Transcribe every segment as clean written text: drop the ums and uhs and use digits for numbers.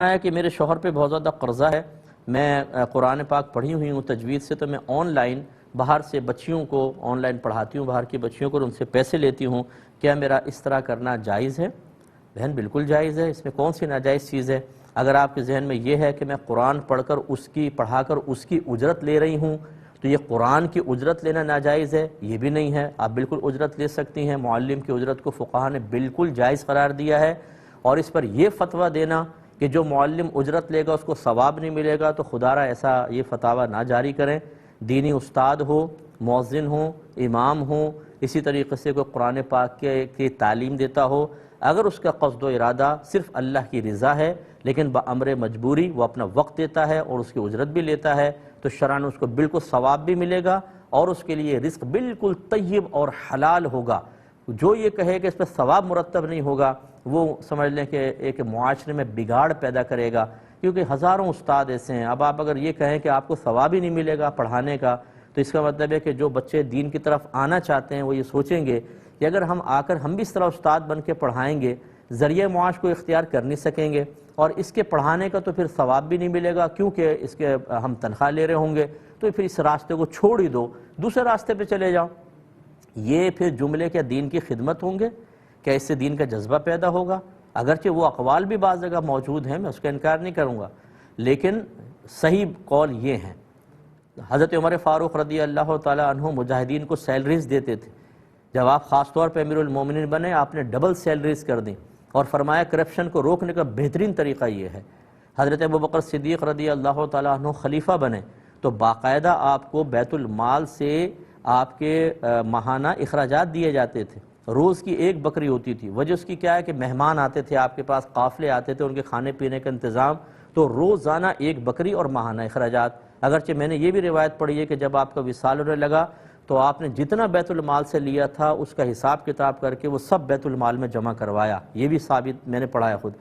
ہے کہ میرے شوہر پہ بہت زیادہ قرضہ ہے، میں قرآن پاک پڑھی ہوئی ہوں تجوید سے، تو میں آن لائن باہر سے بچیوں کو آن لائن پڑھاتی ہوں، باہر کی بچیوں کو، اور ان سے پیسے لیتی ہوں، کیا میرا اس طرح کرنا جائز ہے؟ بہن بالکل جائز ہے، اس میں کون سی ناجائز چیز ہے؟ اگر آپ کے ذہن میں یہ ہے کہ میں قرآن پڑھا کر اس کی اجرت لے رہی ہوں تو یہ قرآن کی اجرت لینا ناجائز ہے، یہ بھی نہیں ہے، آپ بالکل اجرت لے سکتی ہیں۔ معلم کی اجرت کو فقہا نے بالکل جائز قرار دیا ہے، اور اس پر یہ فتویٰ دینا کہ جو معلم اجرت لے گا اس کو ثواب نہیں ملے گا، تو خدا را ایسا یہ فتاویٰ نہ جاری کریں۔ دینی استاد ہو، مؤذن ہو، امام ہو، اسی طریقے سے کوئی قرآن پاک کی تعلیم دیتا ہو، اگر اس کا قصد و ارادہ صرف اللہ کی رضا ہے لیکن بامر مجبوری وہ اپنا وقت دیتا ہے اور اس کی اجرت بھی لیتا ہے، تو شرعاً اس کو بالکل ثواب بھی ملے گا اور اس کے لیے رزق بالکل طیب اور حلال ہوگا۔ جو یہ کہے کہ اس پہ ثواب مرتب نہیں ہوگا، وہ سمجھ لیں کہ ایک معاشرے میں بگاڑ پیدا کرے گا، کیونکہ ہزاروں استاد ایسے ہیں۔ اب آپ اگر یہ کہیں کہ آپ کو ثواب ہی نہیں ملے گا پڑھانے کا، تو اس کا مطلب ہے کہ جو بچے دین کی طرف آنا چاہتے ہیں وہ یہ سوچیں گے کہ اگر ہم آ کر ہم بھی اس طرح استاد بن کے پڑھائیں گے، ذریعہ معاش کو اختیار کر نہیں سکیں گے، اور اس کے پڑھانے کا تو پھر ثواب بھی نہیں ملے گا کیونکہ اس کے ہم تنخواہ لے رہے ہوں گے، تو پھر اس راستے کو چھوڑ ہی دو، دوسرے راستے پہ چلے جاؤ۔ یہ پھر جملے کیا دین کی خدمت ہوں گے؟ کیا اس سے دین کا جذبہ پیدا ہوگا؟ اگرچہ وہ اقوال بھی بعض جگہ موجود ہیں، میں اس کا انکار نہیں کروں گا، لیکن صحیح قول یہ ہیں۔ حضرت عمر فاروق رضی اللہ تعالی عنہ مجاہدین کو سیلریز دیتے تھے، جب آپ خاص طور پہ امیر المومنین بنے آپ نے ڈبل سیلریز کر دیں، اور فرمایا کرپشن کو روکنے کا بہترین طریقہ یہ ہے۔ حضرت ابوبکر صدیق رضی اللہ تعالی عنہ خلیفہ بنے تو باقاعدہ آپ کو بیت المال سے آپ کے ماہانہ اخراجات دیے جاتے تھے، روز کی ایک بکری ہوتی تھی۔ وجہ اس کی کیا ہے کہ مہمان آتے تھے آپ کے پاس، قافلے آتے تھے، ان کے کھانے پینے کا انتظام، تو روزانہ ایک بکری اور ماہانہ اخراجات۔ اگرچہ میں نے یہ بھی روایت پڑھی ہے کہ جب آپ کا وصال ہونے لگا تو آپ نے جتنا بیت المال سے لیا تھا اس کا حساب کتاب کر کے وہ سب بیت المال میں جمع کروایا، یہ بھی ثابت میں نے پڑھا ہے خود۔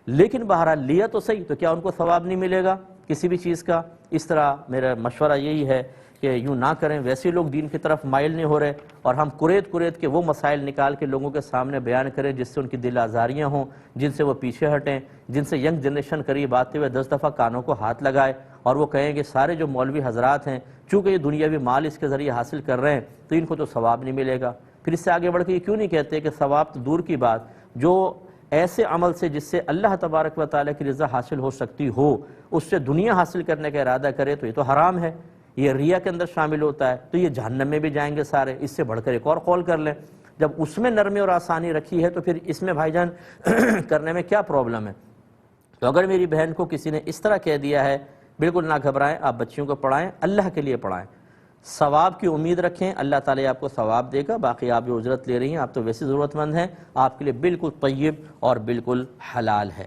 لیکن بہرحال لیا تو صحیح، تو کیا ان کو ثواب نہیں ملے گا کسی بھی چیز کا؟ اس طرح میرا مشورہ یہی ہے کہ یوں نہ کریں، ویسے لوگ دین کی طرف مائل نہیں ہو رہے، اور ہم قریت کے وہ مسائل نکال کے لوگوں کے سامنے بیان کریں جس سے ان کی دل آزاریاں ہوں، جن سے وہ پیچھے ہٹیں، جن سے ینگ جنریشن قریب آتے ہوئے 10 دفعہ کانوں کو ہاتھ لگائے اور وہ کہیں کہ سارے جو مولوی حضرات ہیں چونکہ یہ دنیاوی مال اس کے ذریعے حاصل کر رہے ہیں تو ان کو تو ثواب نہیں ملے گا۔ پھر اس سے آگے بڑھ کے یہ کیوں نہیں کہتے کہ ثواب تو دور کی بات، جو ایسے عمل سے جس سے اللہ تبارک و تعالیٰ کی رضا حاصل ہو سکتی ہو اس سے دنیا حاصل کرنے کا ارادہ کرے تو یہ تو حرام ہے، یہ ریا کے اندر شامل ہوتا ہے، تو یہ جہنم میں بھی جائیں گے سارے۔ اس سے بڑھ کر ایک اور قول کر لیں، جب اس میں نرمی اور آسانی رکھی ہے تو پھر اس میں بھائی جان کرنے میں کیا پرابلم ہے؟ تو اگر میری بہن کو کسی نے اس طرح کہہ دیا ہے، بالکل نہ گھبرائیں، آپ بچیوں کو پڑھائیں، اللہ کے لیے پڑھائیں، ثواب کی امید رکھیں، اللہ تعالیٰ آپ کو ثواب دے گا، باقی آپ جو اجرت لے رہی ہیں آپ تو ویسے ضرورت مند ہیں، آپ کے لیے بالکل طیب اور بالکل حلال ہے۔